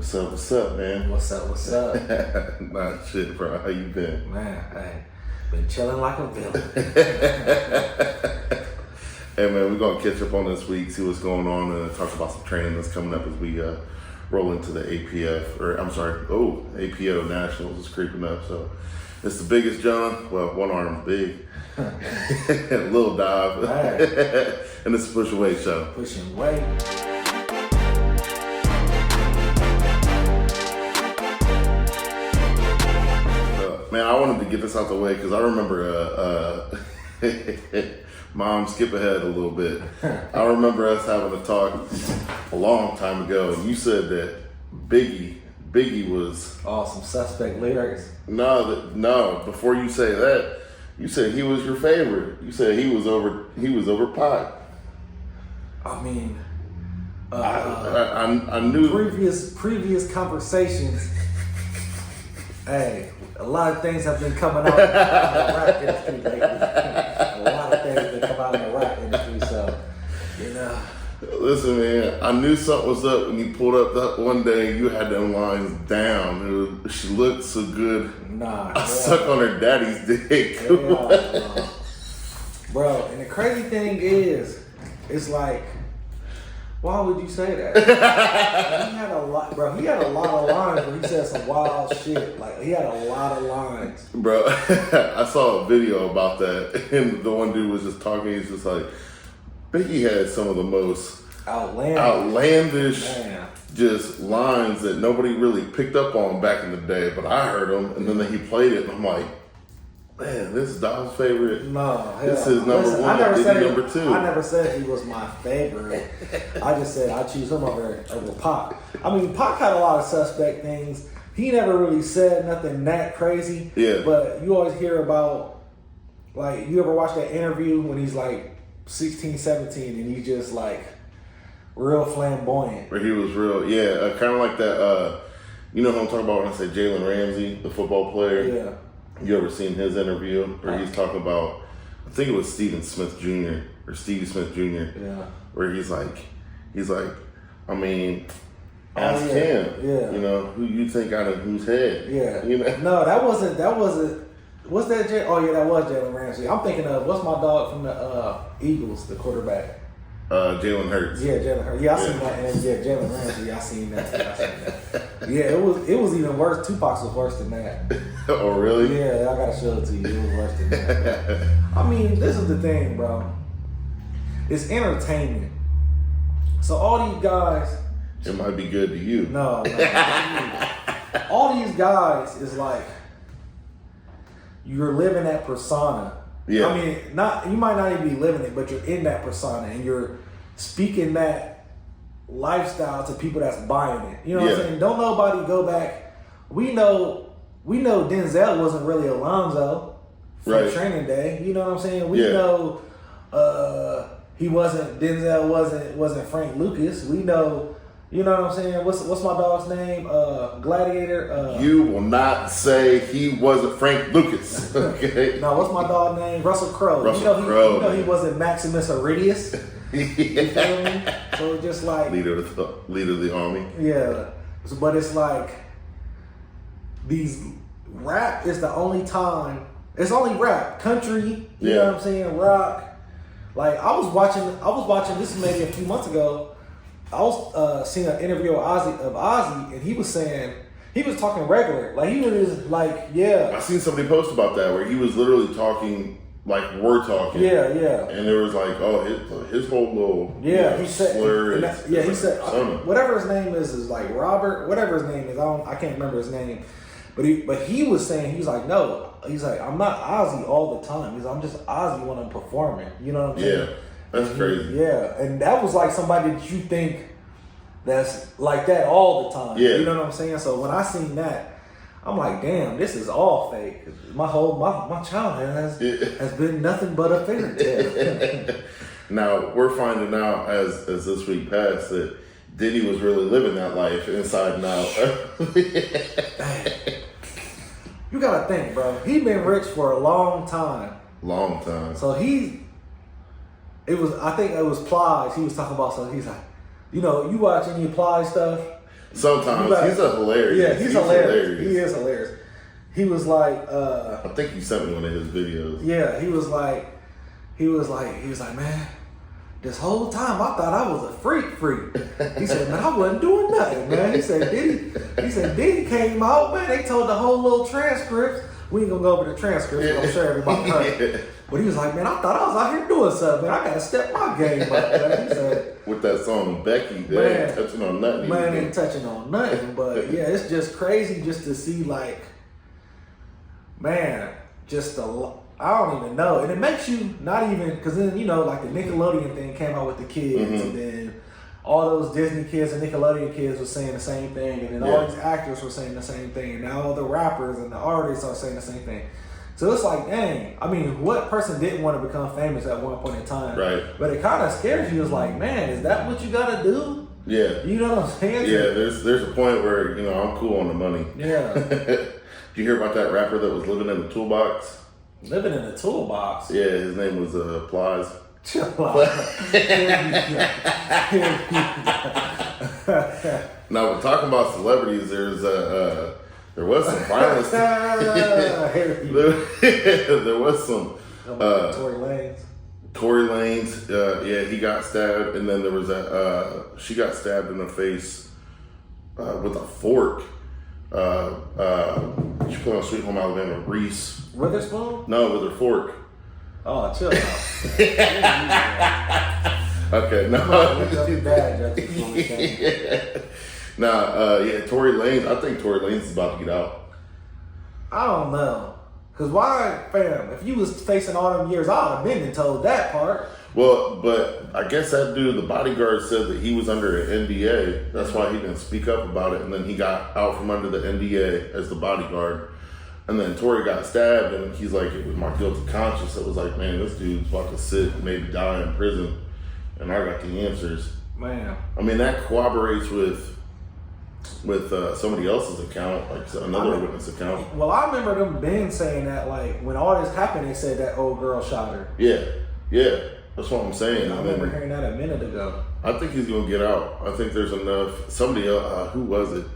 What's up, man? What's up? Nah, shit, bro. How you been? Man, hey, been chilling like a villain. Hey, man, we're going to catch up on this week, see what's going on, and talk about some training that's coming up as we roll into the APO Nationals is creeping up. So it's the biggest John. Well, one arm's big. Little dive. Right. And it's a push away show. Pushing weight. Man, I wanted to get this out the way because I remember Mom, skip ahead a little bit. I remember us having a talk a long time ago, and you said that Biggie was... Oh, some suspect lyrics. No, before you say that, you said he was your favorite. You said he was over Pac. I mean, I knew... Previous conversations, hey, a lot of things have been coming out in the rap industry lately. A lot of things have been coming out in the rap industry, so, you know. Listen, man, I knew something was up when you pulled up that one day. You had them lines down. She looked so good. I suck on her daddy's dick. Bro, and the crazy thing is, it's like, why would you say that? He had a lot, bro. He had a lot of lines where he said some wild shit. Like, he had a lot of lines. Bro, I saw a video about that, and the one dude was just talking. He's just like, Biggie had some of the most outlandish just lines that nobody really picked up on back in the day, but I heard them, and then he played it, and I'm like, man, this is Dom's favorite. No, this is number one. Number two. I never said he was my favorite. I just said I choose him over Pac. I mean, Pac had a lot of suspect things. He never really said nothing that crazy. Yeah. But you always hear about, like, you ever watch that interview when he's like 16, 17, and he's just like real flamboyant. Where he was real, kind of like that. You know who I'm talking about when I say Jalen Ramsey, the football player. Yeah. You ever seen his interview where he's talking about, I think it was Stevie Smith Jr. Yeah. Where he's like, I mean, ask him. Yeah. You know, who you think out of whose head? Yeah. You know? No, that wasn't. What's that? Oh yeah, that was Jalen Ramsey. I'm thinking of what's my dog from the Eagles, the quarterback. Jalen Hurts. Yeah, Jalen Hurts. Yeah, I seen that. And yeah, Jalen Ramsey. I seen that. Yeah, it was even worse. Tupac's was worse than that. Oh really? Yeah, I gotta show it to you. It was worse than that. I mean, this is the thing, bro. It's entertainment. So all these guys. It might be good to you. No. All these guys is like, you're living that persona. Yeah. I mean, you might not even be living it, but you're in that persona and you're speaking that lifestyle to people that's buying it. You know what I'm saying? Don't nobody go back. We know Denzel wasn't really Alonzo from Training Day. You know what I'm saying? We know Denzel wasn't Frank Lucas. We know. You know what I'm saying? What's my dog's name? Gladiator. You will not say he wasn't Frank Lucas. Okay. No, what's my dog's name? Russell Crowe. You know he wasn't Maximus Aurelius. You feel me? So it's just like leader of the army. Yeah, but it's like rap is the only time. It's only rap, country. You know what I'm saying? Rock. Like I was watching. This is maybe a few months ago. I was seeing an interview of Ozzy, and he was talking regular. Like, he was like, yeah. I seen somebody post about that, where he was literally talking like we're talking. Yeah. And there was like, his whole little he said, slur. he said, whatever his name is like Robert, whatever his name is. I can't remember his name. But he was saying, he's like, no. He's like, I'm not Ozzy all the time. He's like, I'm just Ozzy when I'm performing. You know what I'm saying? Yeah. That's crazy. Yeah, and that was like somebody that you think that's like that all the time. Yeah. You know what I'm saying? So when I seen that, I'm like, damn, this is all fake. My childhood has been nothing but a fairy tale. Now we're finding out as this week passed that Diddy was really living that life inside and out. You gotta think, bro. He been rich for a long time. So I think it was Plies. He was talking about something. He's like, you know, you watch any Plies stuff? Sometimes he's a hilarious. Yeah, he's hilarious. He is hilarious. He was like, I think you sent me one of his videos. Yeah, he was like, man, this whole time I thought I was a freak. He said, man, I wasn't doing nothing, man. He said, Diddy came out, man. They told the whole little transcripts. We ain't gonna go over the transcripts. I'm sure everybody heard. But he was like, man, I thought I was out here doing something, man. I gotta step my game up, man. He said, with that song Becky, they ain't touching on nothing. Man, ain't touching on nothing. But yeah, it's just crazy just to see, like, man, I don't even know. And it makes you not even, because then, you know, like the Nickelodeon thing came out with the kids, and then all those Disney kids and Nickelodeon kids were saying the same thing, and then all these actors were saying the same thing, and now all the rappers and the artists are saying the same thing. So it's like, dang, I mean, what person didn't want to become famous at one point in time? Right. But it kind of scares you. It's like, man, is that what you got to do? Yeah. You know what I'm saying? Yeah, there's a point where, you know, I'm cool on the money. Yeah. Did you hear about that rapper that was living in the toolbox? Living in the toolbox? Yeah, his name was Plies. Chill out. Now, we're talking about celebrities. There was some violence. There was some. Tory Lanez. Yeah, he got stabbed, and then there was she got stabbed in the face with a fork. She played on Sweet Home Alabama. Reese Witherspoon? No, with her fork. Oh, chill out. Okay, no. Yeah, Tory Lanez. I think Tory Lanez is about to get out. I don't know. Because why, fam, if you was facing all them years, I would have been and told that part. Well, but I guess that dude, the bodyguard, said that he was under an NDA. That's why he didn't speak up about it. And then he got out from under the NDA as the bodyguard. And then Tory got stabbed, and he's like, it was my guilty conscience that was like, man, this dude's about to sit, maybe die in prison. And I got the answers. Man. I mean, that corroborates with somebody else's account, like another witness account. Well, I remember them Ben saying that, like, when all this happened, they said that old girl shot her. Yeah, that's what I'm saying. I remember hearing that a minute ago. I think he's gonna get out. I think there's enough. Somebody else, who was it?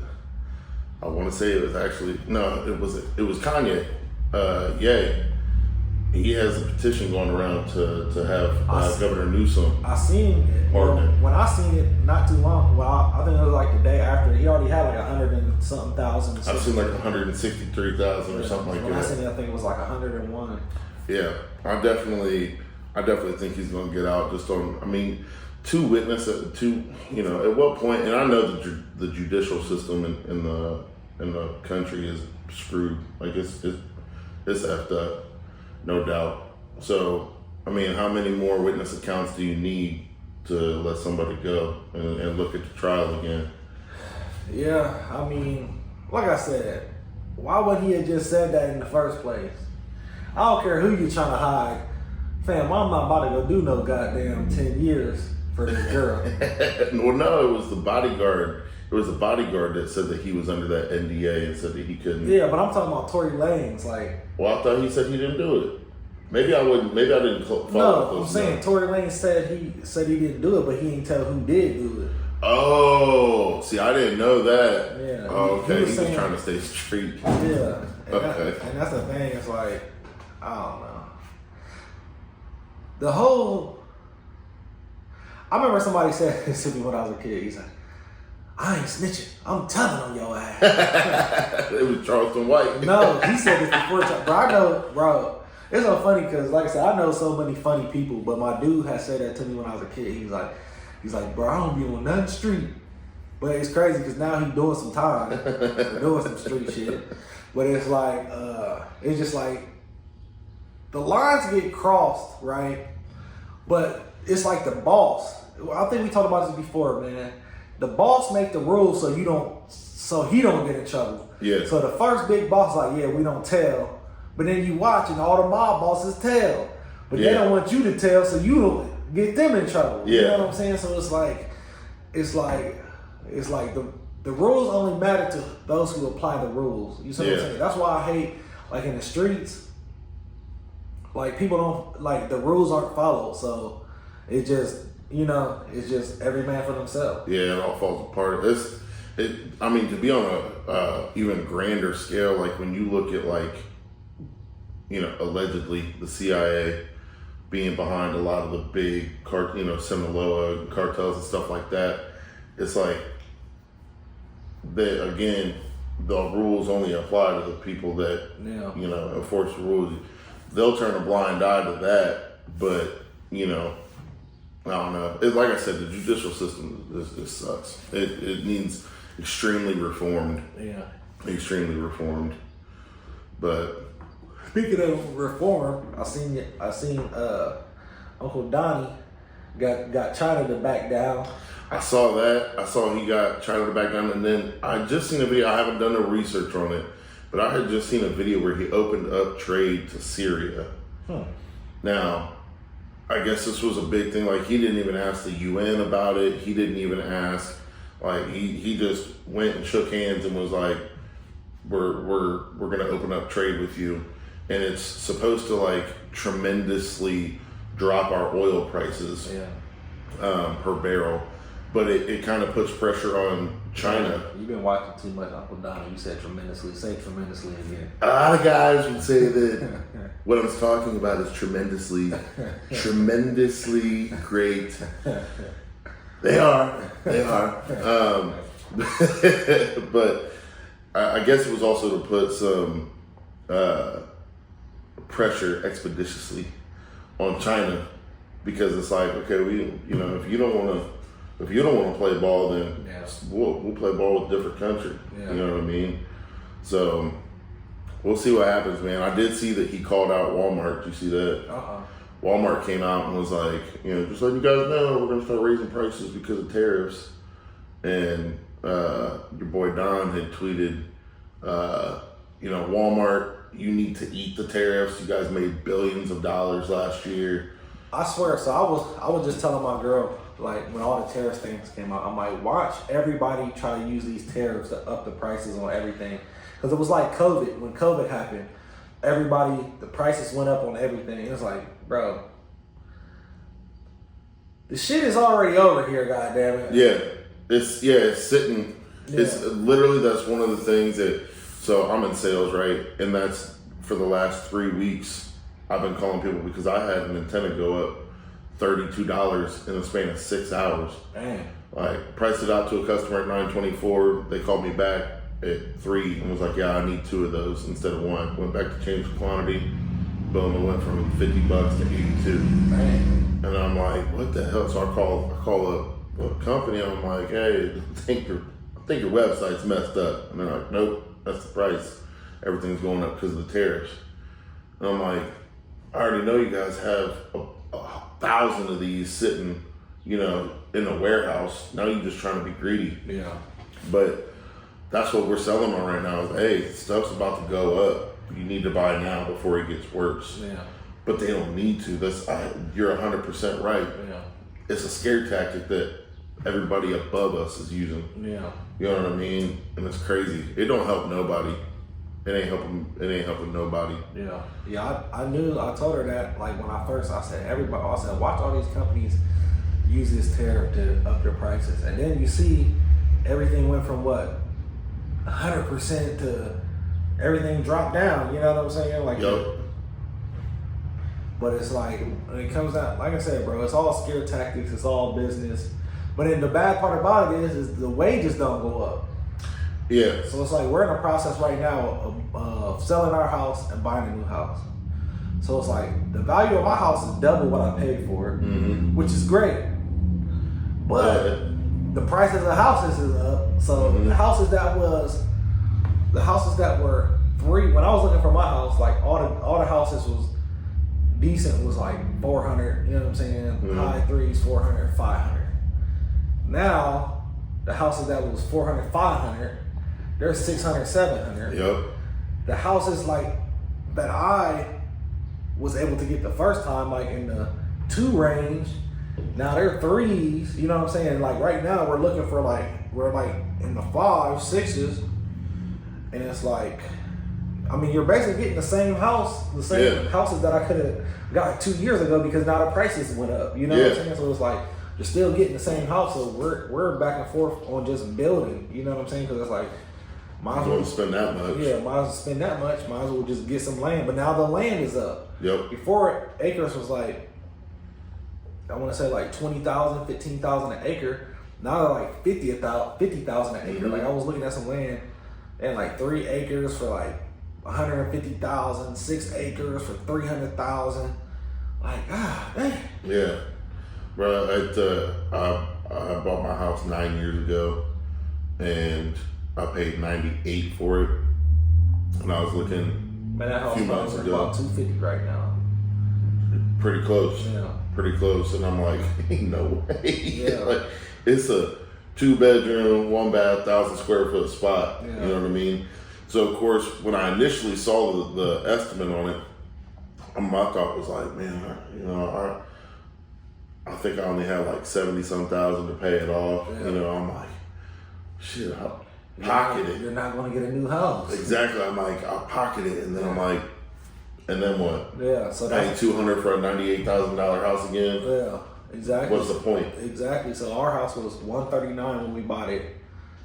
I want to say it was actually it was Kanye. Ye. He has a petition going around to have Governor Newsom. I seen it. When I seen it not too long, I think it was like the day after. He already had like 100 and something thousand. I've seen like 163,000 or something like that. When I seen it, I think it was like 101. Yeah, I definitely think he's going to get out. Just on, I mean, two witnesses, at what point? And I know the judicial system in the country is screwed. Like it's effed up. No doubt. So, I mean, how many more witness accounts do you need to let somebody go and look at the trial again? Yeah, I mean, like I said, why wouldn't he have just said that in the first place? I don't care who you're trying to hide. Fam, I'm not about to go do no goddamn 10 years for this girl. Well, no, it was the bodyguard. It was the bodyguard that said that he was under that NDA and said that he couldn't. Yeah, but I'm talking about Tory Lanez, like. Well, I thought he said he didn't do it. Maybe I didn't follow. No, I'm saying Tory Lanez said he didn't do it, but he didn't tell who did do it. Oh, see, I didn't know that. Yeah. Oh, okay, he was trying to stay street. Yeah. And okay. And that's the thing. It's like, I don't know. I remember somebody said this to me when I was a kid. He's like, I ain't snitching. I'm telling on your ass. It was Charleston White. No, he said this before. Bro, it's so funny because, like I said, I know so many funny people, but my dude had said that to me when I was a kid. He's like, bro, I don't be on nothing street. But it's crazy because now he's doing some time, doing some street shit. But it's like, it's just like, the lines get crossed, right? But it's like the boss. I think we talked about this before, man. The boss make the rules so he don't get in trouble. Yeah. So the first big boss like, yeah, we don't tell. But then you watch and all the mob bosses tell. But they don't want you to tell so you don't get them in trouble. Yeah. You know what I'm saying? So it's like the rules only matter to those who apply the rules. You see what I'm saying? That's why I hate, like, in the streets, like, people don't, like, the rules aren't followed. So it just, it's just every man for themselves. Yeah, it all falls apart. I mean, to be on a even grander scale, like when you look at like, you know, allegedly the CIA being behind a lot of the big Sinaloa cartels and stuff like that, it's like that again. The rules only apply to the people that you know enforce the rules. They'll turn a blind eye to that, but you know, I don't know. Like I said, the judicial system this sucks. It needs extremely reformed. Yeah, extremely reformed. But speaking of reform, I seen Uncle Donnie got China to back down. I saw that. I saw he got China to back down, and then I just seen a video. I haven't done no research on it, but I had just seen a video where he opened up trade to Syria. Now, I guess this was a big thing. Like, he didn't even ask the UN about it. He didn't even ask. Like, he just went and shook hands and was like, "We're gonna open up trade with you," and it's supposed to like tremendously drop our oil prices per barrel. But it kind of puts pressure on China. You've been watching too much Uncle Donnie. You said tremendously. Say tremendously again. A lot of guys would say that what I'm talking about is tremendously great. They are. But I guess it was also to put some pressure expeditiously on China, because it's like, okay, if you don't want to play ball, then we'll play ball with a different country. You know what I mean? So we'll see what happens, man. I did see that he called out Walmart. Did you see that? Walmart came out and was like, just letting you guys know, we're going to start raising prices because of tariffs. And your boy Don had tweeted, Walmart, you need to eat the tariffs. You guys made billions of dollars last year. I swear. So I was just telling my girl, like, when all the tariff things came out, I'm like, watch everybody try to use these tariffs to up the prices on everything. Because it was like COVID. When COVID happened, the prices went up on everything. It was like, bro, the shit is already over here, goddammit. It's sitting. Yeah. It's literally, that's one of the things that, so I'm in sales, right? And that's for the last 3 weeks, I've been calling people because I had an antenna go up $32 in the span of 6 hours. Damn. Like, priced it out to a customer at $9.24. They called me back at 3 and was like, yeah, I need 2 of those instead of 1. Went back to change the quantity. Boom, it went from $50 to $82. Damn. And I'm like, what the hell? So I call up a company and I'm like, hey, I think your website's messed up. And they're like, nope, that's the price. Everything's going up because of the tariffs. And I'm like, I already know you guys have 1,000 of these sitting, in a warehouse. Now you're just trying to be greedy. Yeah. But that's what we're selling on right now is, hey, stuff's about to go up. You need to buy now before it gets worse. Yeah. But they don't need to. You're 100% right. Yeah. It's a scare tactic that everybody above us is using. Yeah. You know what I mean? And it's crazy. It don't help nobody. It ain't helping nobody. Yeah. Yeah, I told her that, like, when I said, watch all these companies use this tariff to up their prices. And then you see everything went from 100% to everything dropped down. You know what I'm saying? Like, yep. But it's like, when it comes out, like I said, bro, it's all scare tactics, it's all business. But then the bad part about it is the wages don't go up. Yeah. So it's like, we're in a process right now of selling our house and buying a new house. So it's like, the value of my house is double what I paid for it, which is great. But the prices of houses is up. So the houses that were free, when I was looking for my house, like all the houses was decent, was like 400, you know what I'm saying? High threes, 400, 500. Now, the houses that was 400, 500, they're 600, 700. Yep. The houses like that I was able to get the first time, like in the 2 range, now they're 3s, you know what I'm saying? Like right now we're looking for we're in the 5s, 6s, and it's like, I mean, you're basically getting the same houses that I could have got 2 years ago because now the prices went up, you know what I'm saying? So it's like, you're still getting the same house. So we're back and forth on just building. You know what I'm saying? Because it's like, might as well spend that much. Yeah, might as well spend that much. Might as well just get some land. But now the land is up. Yep. Before, acres was like, I want to say like 20,000, 15,000 an acre. Now they're like 50,000 an acre. Like I was looking at some land and like 3 acres for like 150,000, 6 acres for 300,000. Like, man. Yeah. Bro, I bought my house 9 years ago and I paid $98 for it. And I was looking that house a few months ago. About $250 right now. Pretty close. Yeah. Pretty close. And I'm like, ain't no way. Yeah. Like, it's a 2-bedroom, 1-bath, 1,000 square foot spot. Yeah. You know what I mean? So of course, when I initially saw the estimate on it, my thought was like, man, I think I only had like 70-some thousand to pay it off. Yeah. You know, I'm like, shit, I'll pocket it. You're not going to get a new house. Exactly. I'm like, I'll pocket it, and then I'm like, and then what? Yeah. So paying $200 for a $98,000 house again. Yeah. Exactly. What's the point? Exactly. So our house was $139 when we bought it.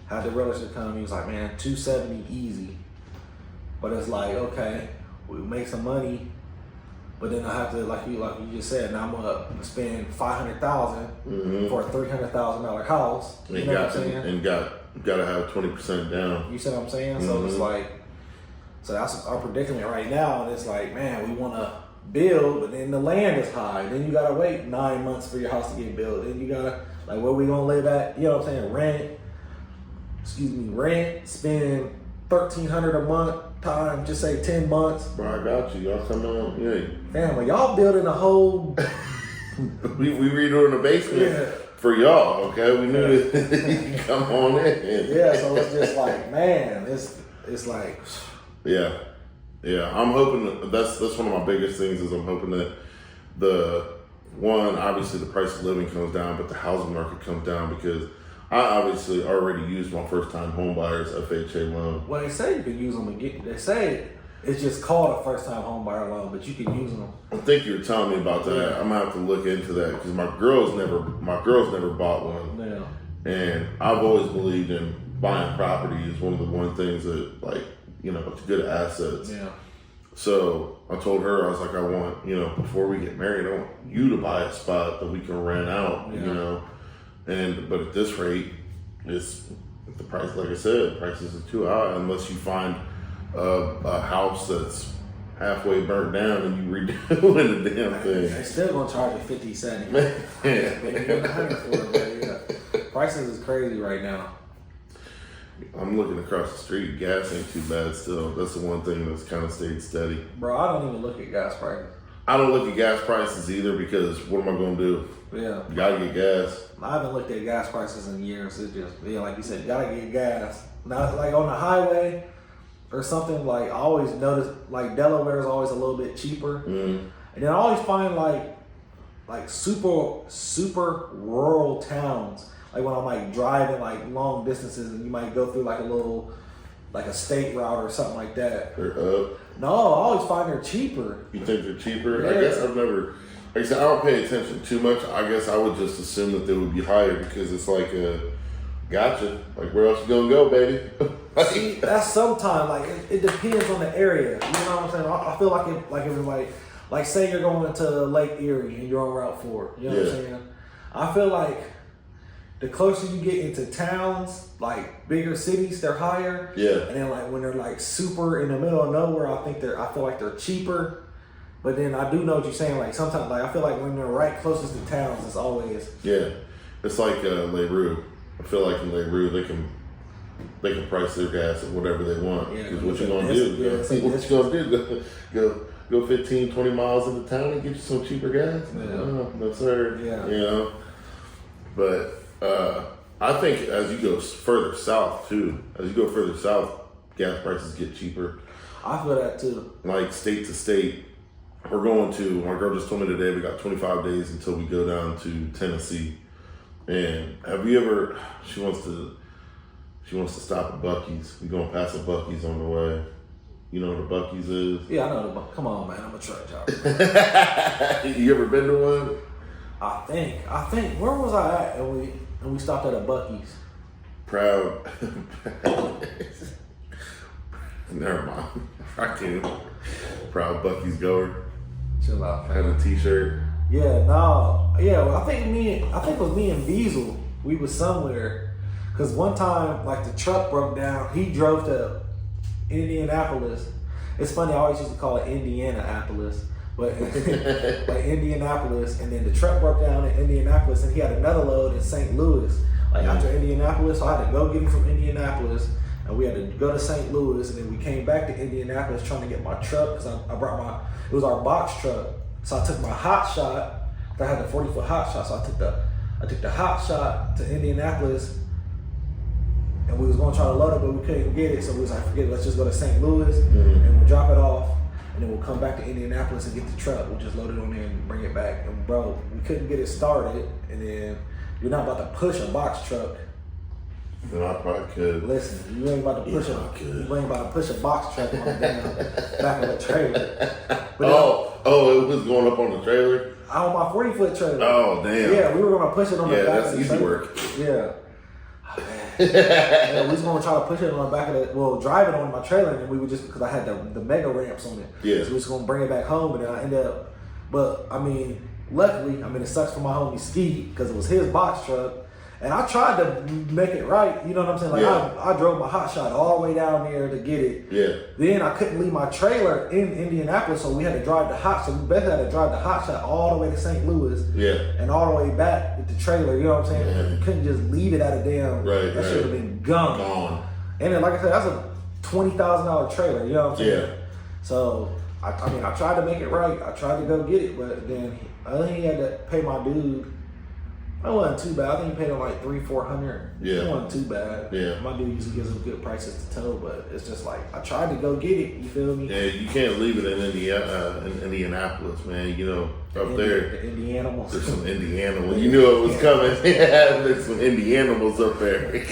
Had the realtor come, he was like, man, $270 easy. But it's like, okay, we make some money, but then I have to, like you just said, now I'm gonna spend $500,000 for a $300,000 house. You know what I'm saying? And gotta have 20% down. You see what I'm saying? So it's like, so that's our predicament right now. And it's like, man, we want to build, but then the land is high. Then you gotta wait 9 months for your house to get built. Then you gotta, like, where we gonna live at? You know what I'm saying? Rent, spend $1,300 a month time, just say 10 months. Bro, I got you. Y'all come on. Yeah. Family, y'all building a whole. we redoing the basement for y'all, okay? We knew that you can come on in. Yeah, so it's just like, man, it's like. Yeah. I'm hoping that's one of my biggest things is I'm hoping that obviously the price of living comes down, but the housing market comes down because I obviously already used my first time home buyers FHA loan. Well, they say you can use them again. They say it's just called a first time home buyer loan, but you can use them. I think you were telling me about that. Yeah. I'm gonna have to look into that because my girls never bought one. Yeah. And I've always believed in buying property is one of the things that, like, you know, it's good assets. Yeah. So I told her, I was like, I want, before we get married, I want you to buy a spot that we can rent out, but at this rate, it's the price, like I said, prices are too high unless you find a house that's halfway burnt down and you redoing the damn thing. They're still gonna charge you 50 cents. Prices is crazy right now. I'm looking across the street. Gas ain't too bad still. That's the one thing that's kind of stayed steady. Bro, I don't even look at gas prices. I don't look at gas prices either because what am I going to do? Yeah. You got to get gas. I haven't looked at gas prices in years. It's just, like you said, you got to get gas. Now, like on the highway or something, like I always notice, like Delaware is always a little bit cheaper. And then I always find like super rural towns. Like when I'm like driving like long distances and you might go through like a state route or something like that. They're up. No, I always find they're cheaper. You think they're cheaper? Yeah. I guess I've never, like I said, I don't pay attention too much. I guess I would just assume that they would be higher because it's like gotcha. Like where else you gonna go, baby? See, that's sometimes like it depends on the area. You know what I'm saying? I feel like it was like say you're going to Lake Erie and you're on Route 4. You know what I'm saying? I feel like the closer you get into towns, like bigger cities, they're higher. Yeah. And then like when they're like super in the middle of nowhere, I feel like they're cheaper. But then I do know what you're saying. Like sometimes, like I feel like when they're right closest to towns, it's always. Yeah, it's like Leroux. I feel like in Leroux they can price their gas at whatever they want. Yeah. Because what you gonna do? What you gonna do? Go 15, 20 miles into town and get you some cheaper gas? Yeah. No sir. Yeah. But I think as you go further south too, gas prices get cheaper. I feel that too. Like state to state, my girl just told me today we got 25 days until we go down to Tennessee. And have you ever, she wants to stop at Buc-ee's. We're going past a Buc-ee's on the way. You know what a Buc-ee's is? Yeah, I know the Buc-ee's. Come on, man. I'm a truck driver. You ever been to one? I think. Where was I at? And we stopped at a Buc-ee's. Proud. Never mind. I can't. Proud Buc-ee's goer. Chill out. Had a T-shirt. Yeah, no. Yeah, well, I think it was me and Diesel. We was somewhere. Cause one time, like the truck broke down. He drove to Indianapolis. It's funny. I always used to call it Indianapolis, but like Indianapolis. And then the truck broke down in Indianapolis, and he had another load in St. Louis. Like after Indianapolis, so I had to go get him from Indianapolis, and we had to go to St. Louis, and then we came back to Indianapolis trying to get my truck because I brought it was our box truck. So I took my hot shot. I had the 40-foot hot shot, so I took the hot shot to Indianapolis, and we was going to try to load it, but we couldn't get it. So we was like, forget it, let's just go to St. Louis, and we'll drop it off, and then we'll come back to Indianapolis and get the truck. We'll just load it on there and bring it back. And bro, we couldn't get it started, and then you're not about to push a box truck. No, I probably could. Listen, you ain't about to push you ain't about to push a box truck on the back of a trailer. But it was going up on the trailer? On my 40-foot trailer. Oh, damn. Yeah, we were going to push it on the back of the trailer. Yeah, that's easy work. Yeah. Yeah, we was going to try to push it on the back of drive it on my trailer, and we would just, because I had the mega ramps on it. Yeah. So we was going to bring it back home, and then I ended up, but I mean, luckily, it sucks for my homie Ski, because it was his box truck. And I tried to make it right, you know what I'm saying? Like, I drove my hot shot all the way down there to get it. Yeah. Then I couldn't leave my trailer in Indianapolis, so we had to drive the hot shot. We basically had to drive the hot shot all the way to St. Louis. Yeah. And all the way back with the trailer, you know what I'm saying? Yeah. You couldn't just leave it at a damn. Right. That should have been gone. And then, like I said, that's a $20,000 trailer, you know what I'm saying? Yeah. So, I tried to make it right. I tried to go get it, but then I think he had to pay my dude. It wasn't too bad. I think he paid him like $300-$400. Yeah. It wasn't too bad. Yeah. My dude usually gives him good prices to tow, but it's just like I tried to go get it. You feel me? Yeah, you can't leave it in Indianapolis, man. You know, up there. The Indianimals. There's some Indianimals. You knew it was coming. There's some Indianimals up there.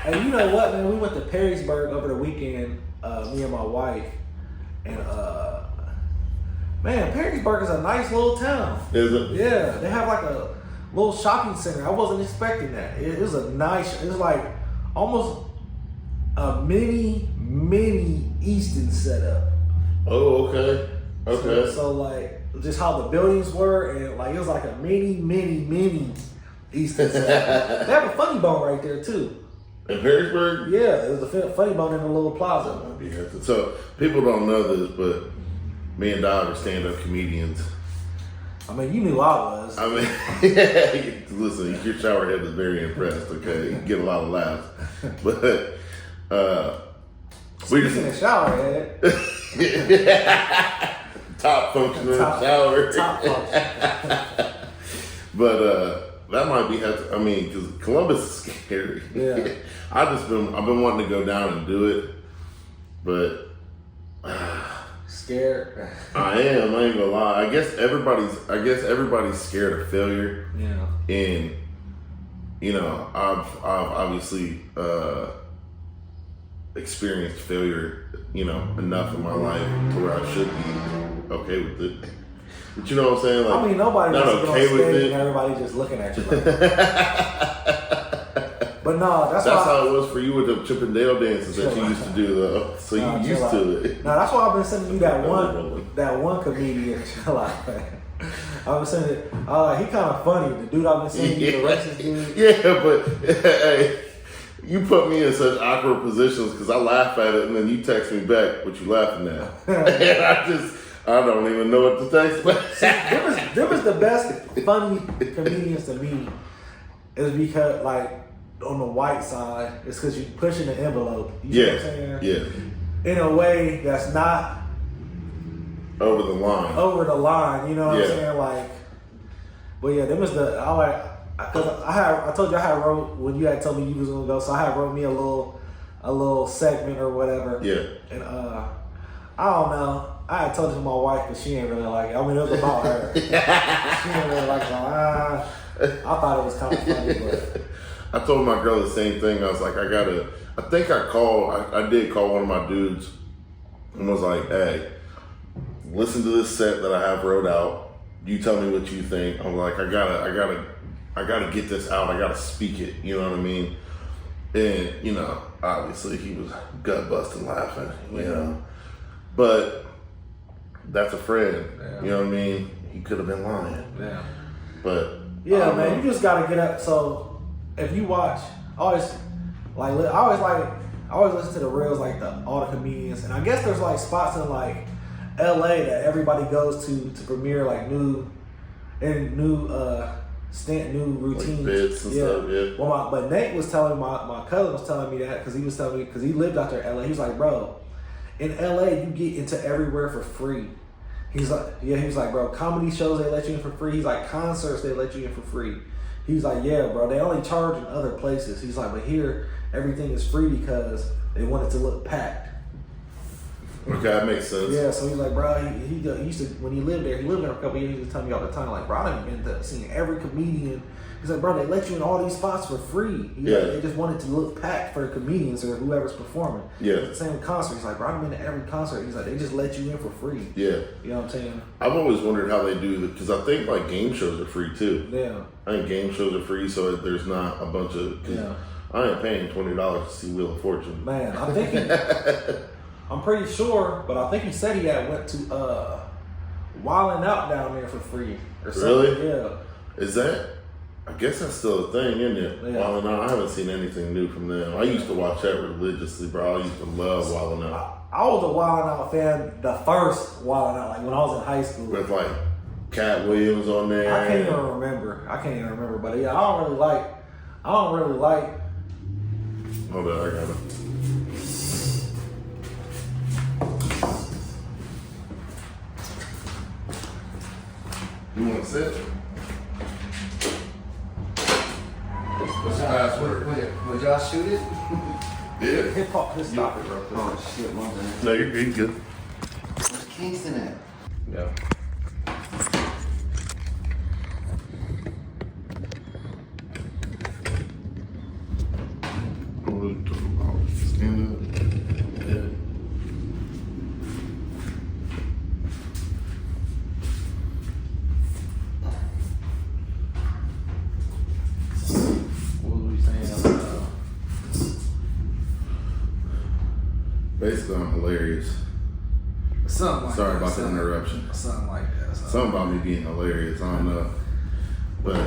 And you know what, man? We went to Perrysburg over the weekend, me and my wife, and man, Perrysburg is a nice little town. Is it? Yeah, they have like a little shopping center. I wasn't expecting that. It was a nice. It was like almost a mini Easton setup. Oh, okay. Okay. So like just how the buildings were, and like it was like a mini Easton setup. They have a funny bone right there too. In Perrysburg? Yeah, it was a funny bone in the little plaza. So people don't know this, but me and Dog are stand-up comedians. I mean, you knew I was. I mean, listen, your showerhead is very impressed, okay? You get a lot of laughs. But, we just... in the showerhead. Top functioning shower. Top function. But, that might be, because Columbus is scary. Yeah. I've been wanting to go down and do it, but... Scared. I am. I ain't gonna lie. I guess everybody's scared of failure. Yeah. And you know, I've obviously experienced failure. You know, enough in my life to where I should be okay with it. But you know what I'm saying? Like, nobody not wants to okay go on with stage it. and everybody just looking at you. Like that. But no, that's how it was for you with the Chippendale dances that you used to do, though. So you used to it. No, that's why I've been sending you that one comedian. Chill out, man. I've been sending it. He kind of funny. The dude I've been sending you, the racist dude. Yeah, but hey, you put me in such awkward positions because I laugh at it and then you text me back what you laughing at. And I don't even know what to text back. There was the best funny comedians to me is because like. On the white side, it's because you're pushing the envelope. You know what I'm saying? Yeah. In a way that's not over the line. You know what I'm saying? Like, but yeah, them was the I told you I had wrote when you had told me you was gonna go, so I had wrote me a little segment or whatever. Yeah. And I don't know. I had told it to my wife, but she ain't really like it. I mean, it was about her. She ain't really like it. I thought it was kind of funny, but. I told my girl the same thing. I was like, I did call one of my dudes and was like, hey, listen to this set that I have wrote out. you tell me what you think. I'm like, I gotta get this out. I gotta speak it. You know what I mean? And you know, obviously he was gut busting laughing. You know, but that's a friend. Yeah. You know what I mean? He could have been lying. Yeah. But yeah, man, you just gotta get up. So if you watch, I always listen to the reels, like all the comedians, and I guess there's like spots in like LA that everybody goes to premiere like new routines, like bits and stuff. Yeah. Well, but Nate was telling my cousin was telling me that because he lived out there in LA. He was like, bro, in LA you get into everywhere for free. He's like, bro, comedy shows they let you in for free. He's like, concerts they let you in for free. He's like, yeah, bro, they only charge in other places. He's like, but here everything is free because they want it to look packed. Okay, that makes sense. Yeah, so he's like, bro, he used to, when he lived there for a couple of years, he was telling me all the time, like, bro, I've been to seeing every comedian. He's like, bro, they let you in all these spots for free. Like, they just want it to look packed for the comedians or whoever's performing. Yeah. Same with concerts. He's like, bro, I've been to every concert. He's like, they just let you in for free. Yeah. You know what I'm saying? I've always wondered how they do it, because I think like game shows are free too. Yeah. I think game shows are free, so there's not a bunch of, I ain't paying $20 to see Wheel of Fortune. Man, I think I'm pretty sure, but I think he said he had went to Wildin' Out down there for free or something. Really? Yeah. Is that? I guess that's still a thing, isn't it? Yeah. Wildin' Out. I haven't seen anything new from them. I used to watch that religiously, bro. I used to love Wildin' Out. I was a Wildin' Out fan, the first Wildin' Out, like when I was in high school. With like Cat Williams on there. I can't even remember. But yeah, I don't really like. Hold on, I got it. You want to sit? What's the password? Would y'all shoot it? Yeah. Hip hop, just stop it, bro. Oh shit, my bad. No, you're good. Where's Kingston at? Yeah. Stand up. Yeah. Basically, I'm hilarious. Something like Sorry that. about the interruption. Something like that. Something about me being hilarious. I don't know. But,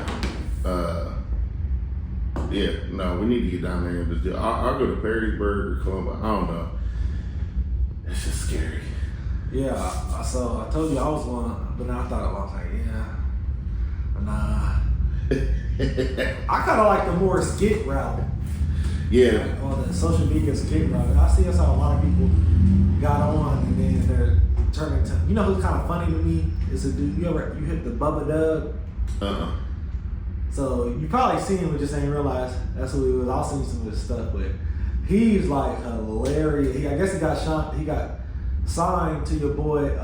yeah, no, we need to get down there and just do I'll go to Perrysburg or Columbus. I don't know. It's just scary. Yeah, so I told you I was going, but then I thought I was like, yeah, nah. I kind of like the more skit route. Yeah. On the social media skit route. I see that's how a lot of people got on, and then they're turning to. You know who's kind of funny to me is a dude. You hit the Bubba Dub. Uh-uh. So you probably seen him, but just ain't realize that's who he was. I'll send you some of his stuff, but he's like hilarious. I guess he got signed to your boy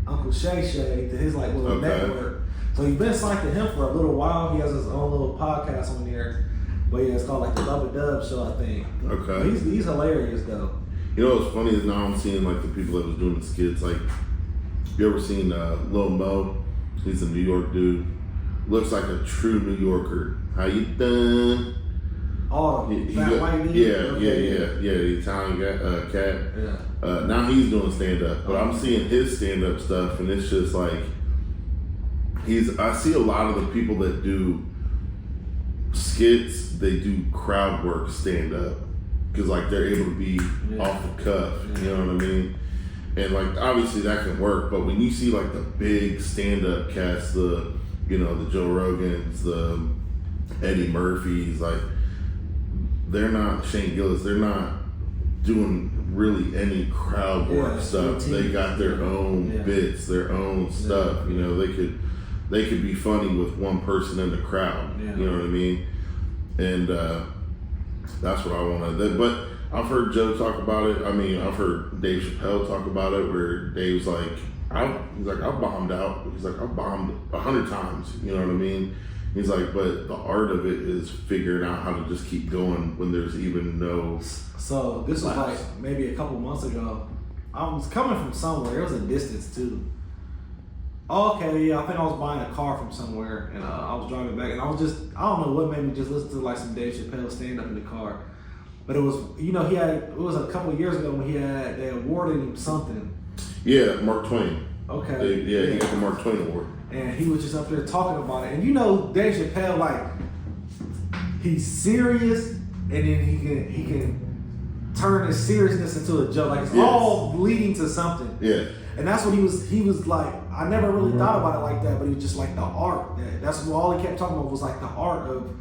Uncle Shay Shay to his like little network. So he's been signed to him for a little while. He has his own little podcast on there. But yeah, it's called like the Bubba Dub Show, I think. Okay. He's hilarious though. You know what's funny is now I'm seeing like the people that was doing the skits. Like, you ever seen Lil Mo? He's a New York dude. Looks like a true New Yorker. How you done? Oh, white dude? Yeah, the Italian guy, cat. Yeah. Now he's doing stand up, but I'm seeing his stand up stuff, and it's just like I see a lot of the people that do skits. They do crowd work stand up because like they're able to be off the cuff. You know what I mean? And like obviously that can work, but when you see like the big stand up cast, the Joe Rogans, the Eddie Murphys, like they're not Shane Gillis. They're not doing really any crowd work stuff. They got their own bits, their own stuff. You know, they could be funny with one person in the crowd. You know what I mean? And that's what I want to. But I've heard Joe talk about it. I mean, I've heard Dave Chappelle talk about it, where Dave's like, I bombed out. He's like, I've bombed 100 times. You know what I mean? He's like, but the art of it is figuring out how to just keep going when there's even no. So this was like maybe a couple months ago. I was coming from somewhere. It was a distance too. Oh, okay, yeah, I think I was buying a car from somewhere, and I was driving back, and I don't know what made me just listen to like some Dave Chappelle stand up in the car. But it was, it was a couple of years ago when they awarded him something. Yeah, Mark Twain. Okay. He got the Mark Twain Award. And he was just up there talking about it. And Dave Chappelle, like, he's serious, and then he can turn his seriousness into a joke. Like, it's all leading to something. Yeah. And that's what he was like, I never really thought about it like that, but it was just like the art. That's what all he kept talking about was like the art of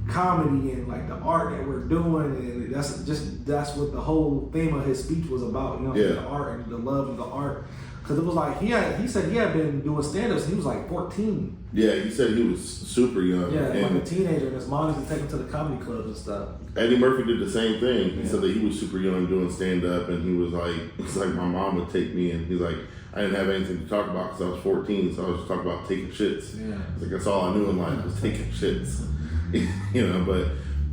comedy and like the art that we're doing, and that's what the whole theme of his speech was about, the art and the love of the art. Because it was like he said he had been doing stand-ups since he was like 14. Yeah, he said he was super young. Yeah, like a teenager, and his mom used to take him to the comedy clubs and stuff. Eddie Murphy did the same thing. He said that he was super young doing stand-up, and he was like, my mom would take me, and he's like, I didn't have anything to talk about because I was 14, so I was just talking about taking shits. Yeah. It's like, that's all I knew in life was taking shits. But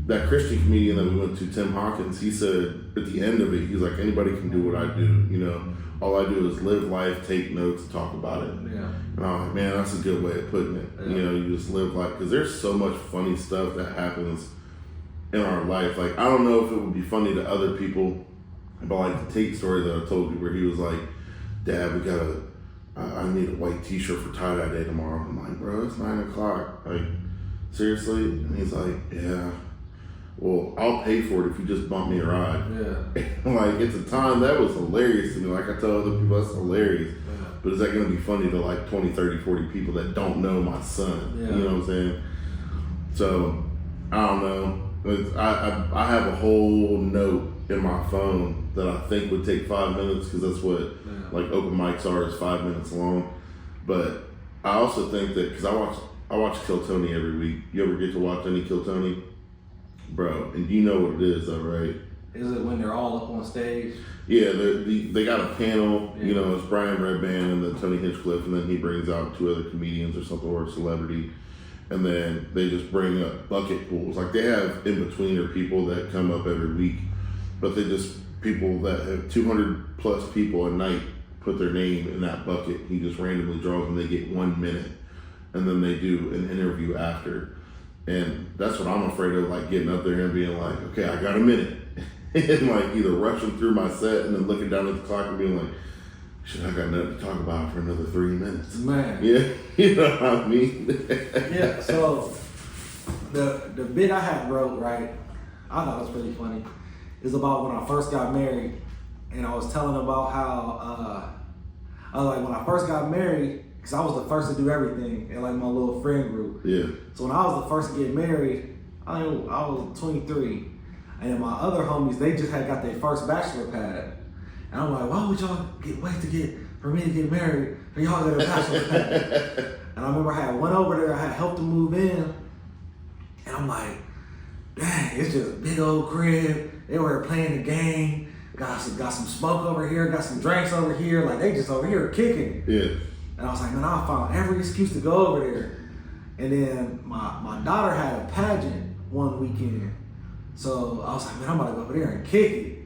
that Christian comedian that we went to, Tim Hawkins, he said at the end of it, he's like, anybody can do what I do, all I do is live life, take notes, talk about it. Yeah. And I'm like, man, that's a good way of putting it. Yeah. You just live life, because there's so much funny stuff that happens in our life. Like, I don't know if it would be funny to other people, but like the Tate story that I told you where he was like, Dad, I need a white t-shirt for tie-dye day tomorrow. I'm like, bro, it's 9 o'clock. Like, seriously? And he's like, yeah. Well, I'll pay for it if you just bump me a ride. Yeah. Like, it's a time that was hilarious to me. Like I tell other people, that's hilarious. Yeah. But is that going to be funny to like 20, 30, 40 people that don't know my son? Yeah. You know what I'm saying? So, I don't know. I have a whole note in my phone that I think would take 5 minutes, because that's what like open mics are, is 5 minutes long. But I also think that, because I watch Kill Tony every week. You ever get to watch any Kill Tony? Bro, and you know what it is though, right? Is it when they're all up on stage? Yeah, they got a panel, it's Brian Redband and then Tony Hinchcliffe, and then he brings out 2 other comedians or something, or a celebrity, and then they just bring up bucket pools. Like, they have in-betweener people that come up every week, but people that have 200 plus people a night put their name in that bucket. He just randomly draws them, they get 1 minute, and then they do an interview after. And that's what I'm afraid of, like getting up there and being like, okay, I got a minute. And like either rushing through my set and then looking down at the clock and being like, shit, I got nothing to talk about for another 3 minutes. Man. Yeah, you know what I mean? Yeah, so the bit I had wrote, right, I thought it was pretty funny, is about when I first got married. And I was telling about how, I was like, when I first got married, because I was the first to do everything in like my little friend group. Yeah. So when I was the first to get married, I was 23. And then my other homies, they just had got their first bachelor pad. And I'm like, why would y'all wait for me to get married for y'all to get a bachelor pad? And I remember I went over there, I had helped them move in. And I'm like, dang, it's just a big old crib. They were playing the game. Got some smoke over here, got some drinks over here. Like, they just over here kicking. Yeah. And I was like, man, I found every excuse to go over there. And then my daughter had a pageant one weekend. So I was like, man, I'm about to go over there and kick it.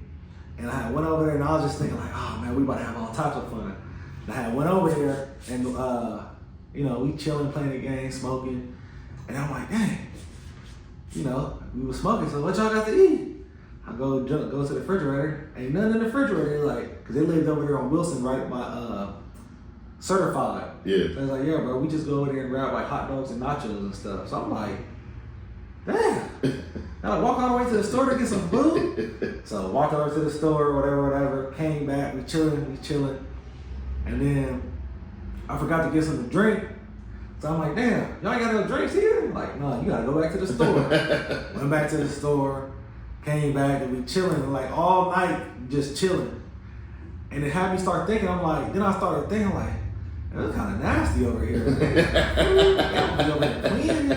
And I went over there and I was just thinking like, oh man, we about to have all types of fun. And I went over there and, we chilling, playing the game, smoking. And I'm like, dang, we were smoking, so what y'all got to eat? I go to the refrigerator, ain't nothing in the refrigerator, like, because they lived over there on Wilson, right by Certified. Yeah. So I was like, yeah, bro, we just go over there and grab like hot dogs and nachos and stuff. So I'm like, damn. And I walk all the way to the store to get some food. So walked over to the store, whatever, came back, we chilling. And then I forgot to get something to drink. So I'm like, damn, y'all ain't got no drinks here? Like, no, you gotta go back to the store. Went back to the store, came back, and we chilling, like all night, just chilling. And it had me start thinking, then I started thinking like, it was kind of nasty over here. They don't be over there cleaning.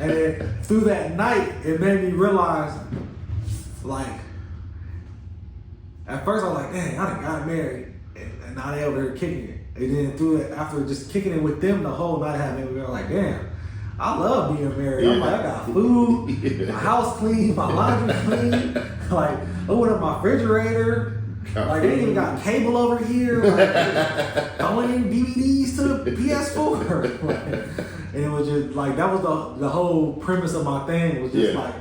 And then through that night, it made me realize, like, at first I was like, dang, I done got married, and now they over here kicking it. And then after just kicking it with them the whole night, I made me go like, damn, I love being married. I'm like, I got food, my house clean, my laundry clean. Like, open up my refrigerator. Like, they ain't even got cable over here. Like, throwing DVDs to the PS4. Like, and it was just like, that was the whole premise of my thing. Was just like,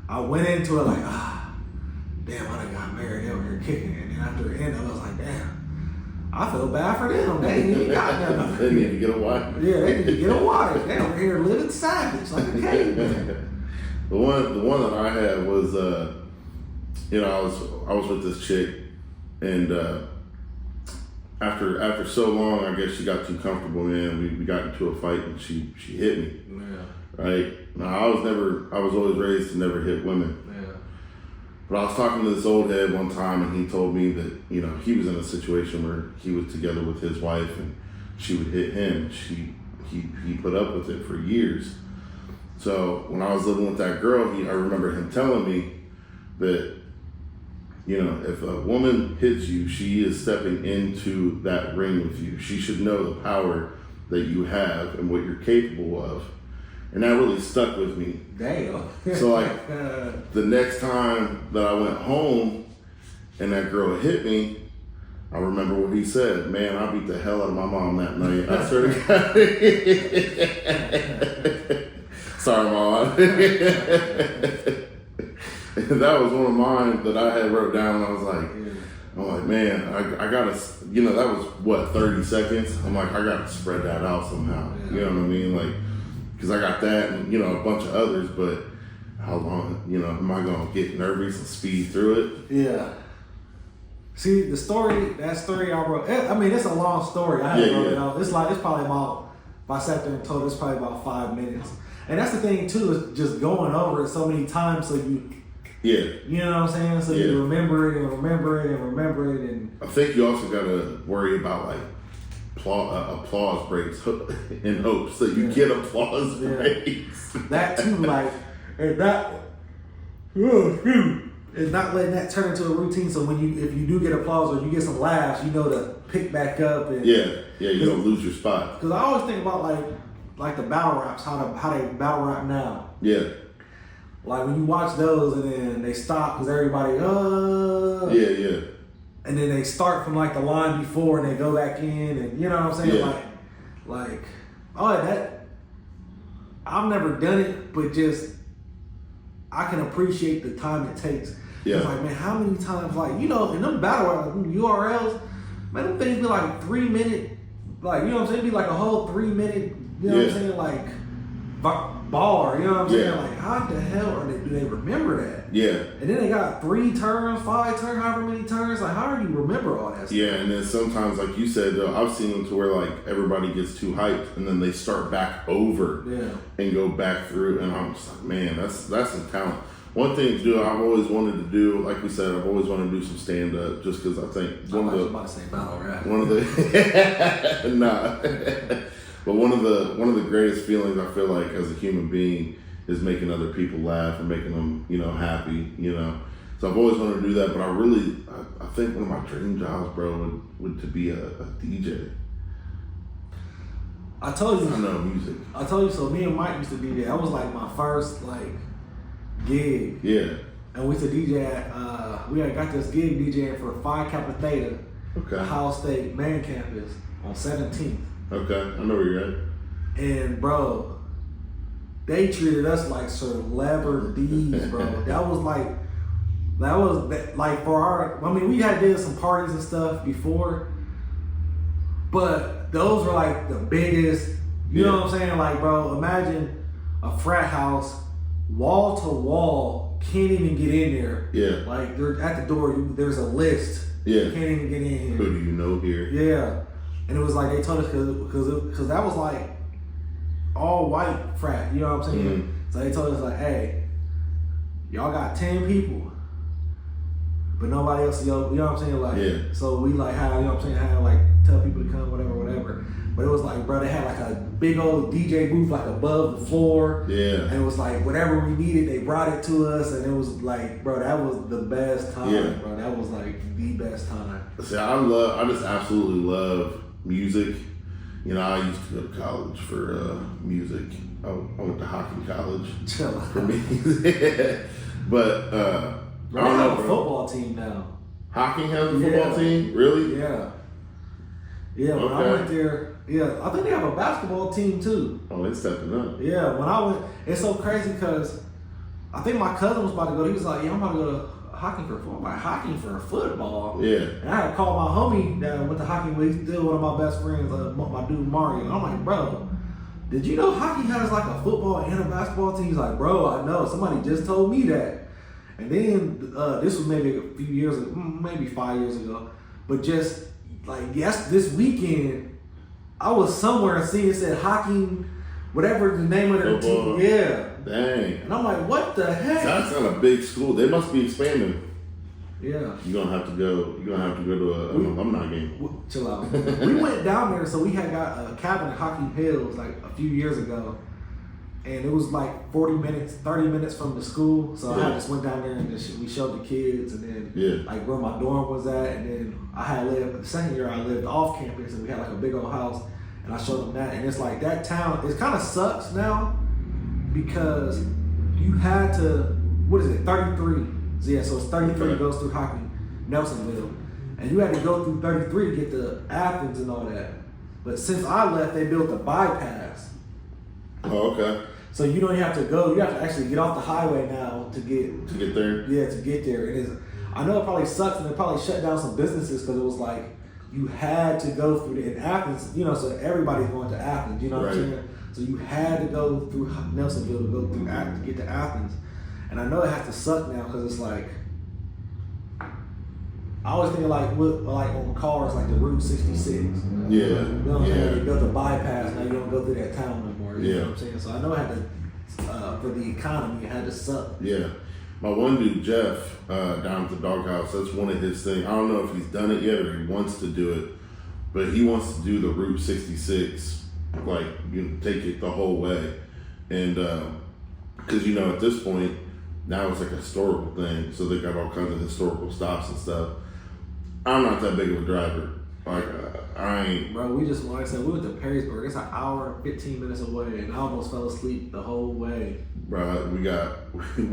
I went into it like, damn, I done got married over here kicking it. And then after the end, I was like, damn, I feel bad for them. They ain't even got nothing. They need to get a wife. Yeah, they need to get a wife. They over here living savage like a caveman. The one that I had was, I was with this chick, and after so long, I guess she got too comfortable, man. We got into a fight, and she hit me. Yeah. Right? Now, I was always raised to never hit women. Yeah. But I was talking to this old head one time, and he told me that, he was in a situation where he was together with his wife, and she would hit him. He put up with it for years. So when I was living with that girl, I remember him telling me that, if a woman hits you, she is stepping into that ring with you. She should know the power that you have and what you're capable of. And that really stuck with me. Damn. So like the next time that I went home and that girl hit me, I remember what he said. Man, I beat the hell out of my mom that night. I swear to God. Sorry, Mom. That was one of mine that I had wrote down. And I was like, I'm like, man, I gotta, that was what, 30 seconds? I'm like, I gotta spread that out somehow. Yeah. You know what I mean? Like, because I got that and, a bunch of others, but how long, am I gonna get nervous and speed through it? Yeah. See, that story I wrote, it's a long story. I haven't wrote it out. It's probably about, if I sat there and told it, it's probably about 5 minutes. And that's the thing too, is just going over it so many times so you know what I'm saying? So you remember it and remember it and remember it. And I think you also gotta worry about like applause breaks in hopes that you get applause breaks. That too, like, and not letting that turn into a routine. So if you do get applause or you get some laughs, you know to pick back up. And you don't lose your spot. Because I always think about like the battle raps, how they battle rap now. Yeah. Like when you watch those and then they stop because everybody, Yeah. And then they start from like the line before and they go back in and you know what I'm saying? Yeah. I've never done it, but just I can appreciate the time it takes. Yeah. It's like, man, how many times, in them battle rap URLs, man, them things be like 3 minute, like, you know what I'm saying? It'd be like a whole 3 minute, you know what I'm saying? Like, bar, you know what I'm saying? Like, how the hell do they remember that? Yeah. And then they got 3 turns, 5 turns, however many turns. Like, how do you remember all that stuff? Yeah, and then sometimes, like you said, though, I've seen them to where, like, everybody gets too hyped, and then they start back over and go back through, and I'm just like, man, that's some talent. One thing to do, I've always wanted to do, like we said, I've always wanted to do some stand-up, just because I think one of the greatest feelings I feel like as a human being is making other people laugh and making them, happy, So I've always wanted to do that, but I think one of my dream jobs, bro, would to be a DJ. I told you. I know music. I told you so. Me and Mike used to DJ. That was like my first gig. Yeah. And we used to DJ at, we had got this gig DJing for Phi Kappa Theta, Ohio State main campus on 17th. Okay, I know where you're at. And bro, they treated us like celebrities, bro. that was for we had did some parties and stuff before, but those were like the biggest, you know what I'm saying? Like, bro, imagine a frat house, wall to wall, can't even get in there. Yeah. Like, they're at the door, there's a list. Yeah. You can't even get in here. Who do you know here? Yeah. And it was like, they told us, because that was like all white frat, you know what I'm saying? Mm-hmm. So they told us, like, hey, y'all got 10 people, but nobody else, you know what I'm saying? Like, so we had, you know what I'm saying, had like tell people to come, whatever. But it was like, bro, they had like a big old DJ booth like above the floor. Yeah. And it was like whatever we needed, they brought it to us, and it was like, bro, that was the best time, bro. That was like the best time. See, I just absolutely love music. I used to go to college for music. I went to hockey college for music. But I don't know, a football team now. Hocking has a football team? Really? Yeah. Yeah, when I went there, I think they have a basketball team too. Oh, they stepping up. Yeah, when I went, it's so crazy because I think my cousin was about to go. He was like, "Yeah, I'm about to go to hockey for football." I'm like, hockey for football? Yeah. And I had to call my homie that went to hockey with. He's still one of my best friends, my dude Mario. And I'm like, bro, did you know hockey has like a football and a basketball team? He's like, bro, I know. Somebody just told me that. And then this was maybe a few years ago, maybe 5 years ago. But just like this weekend, I was somewhere and seeing it said hockey, whatever the name of their team. Yeah. Dang. And I'm like, what the heck? That's not a big school. They must be expanding. Yeah. You're gonna have to go to an alumni game. Chill out. We went down there, so we had got a cabin at Hocking Hills like a few years ago. And it was like 30 minutes from the school. So I just went down there and we showed the kids and then like where my dorm was at. And then I had lived, the second year I lived off campus and we had like a big old house. And I showed them that. And it's like that town, it kind of sucks now because you had to, what is it, 33. Yeah, so it's 33 goes through Hocking, Nelsonville. And you had to go through 33 to get to Athens and all that. But since I left, they built a bypass. Oh, okay. So you don't have to go. You have to actually get off the highway now to get there. Yeah, to get there. It is. I know it probably sucks, and they probably shut down some businesses because it was like you had to go through in Athens. You know, so everybody's going to Athens. You know what I'm saying? So you had to go through Nelsonville to go through to get to Athens. And I know it has to suck now because it's like I always think like on cars like the Route 66. Yeah. You know what I'm saying? You go to bypass now. You don't go through that town no more. You know what I'm saying? So I know it had to for the economy. It had to suck. Yeah. My one dude Jeff down at the doghouse. That's one of his things. I don't know if he's done it yet or he wants to do it, but he wants to do the Route 66. Like take it the whole way, and because at this point. Now it's like a historical thing, so they got all kinds of historical stops and stuff. I'm not that big of a driver. Like, I ain't. Bro, we just, like I said, we went to Perrysburg. It's an hour and 15 minutes away, and I almost fell asleep the whole way. Bro, we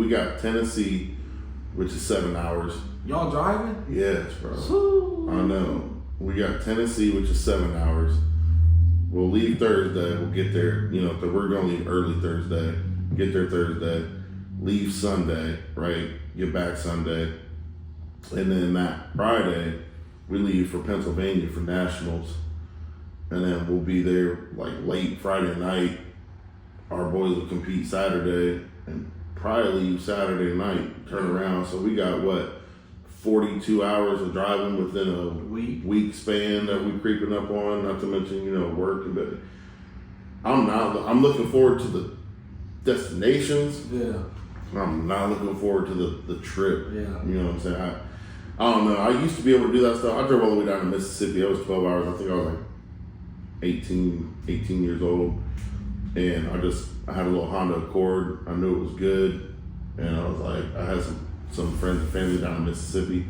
got Tennessee, which is 7 hours. Y'all driving? Yes, bro. Woo. I know. We got Tennessee, which is 7 hours. We'll leave Thursday. We'll get there. We're going to leave early Thursday. Get there Thursday. Leave Sunday, right? Get back Sunday. And then that Friday, we leave for Pennsylvania for Nationals. And then we'll be there like late Friday night. Our boys will compete Saturday and probably leave Saturday night, turn around. So we got 42 hours of driving within a week span that we're creeping up on, not to mention, work. But I'm looking forward to the destinations. Yeah. I'm not looking forward to the trip. Yeah. You know what I'm saying? I don't know. I used to be able to do that stuff. I drove all the way down to Mississippi. That was 12 hours. I think I was like 18 years old. And I had a little Honda Accord. I knew it was good. And I was like, I had some friends and family down in Mississippi.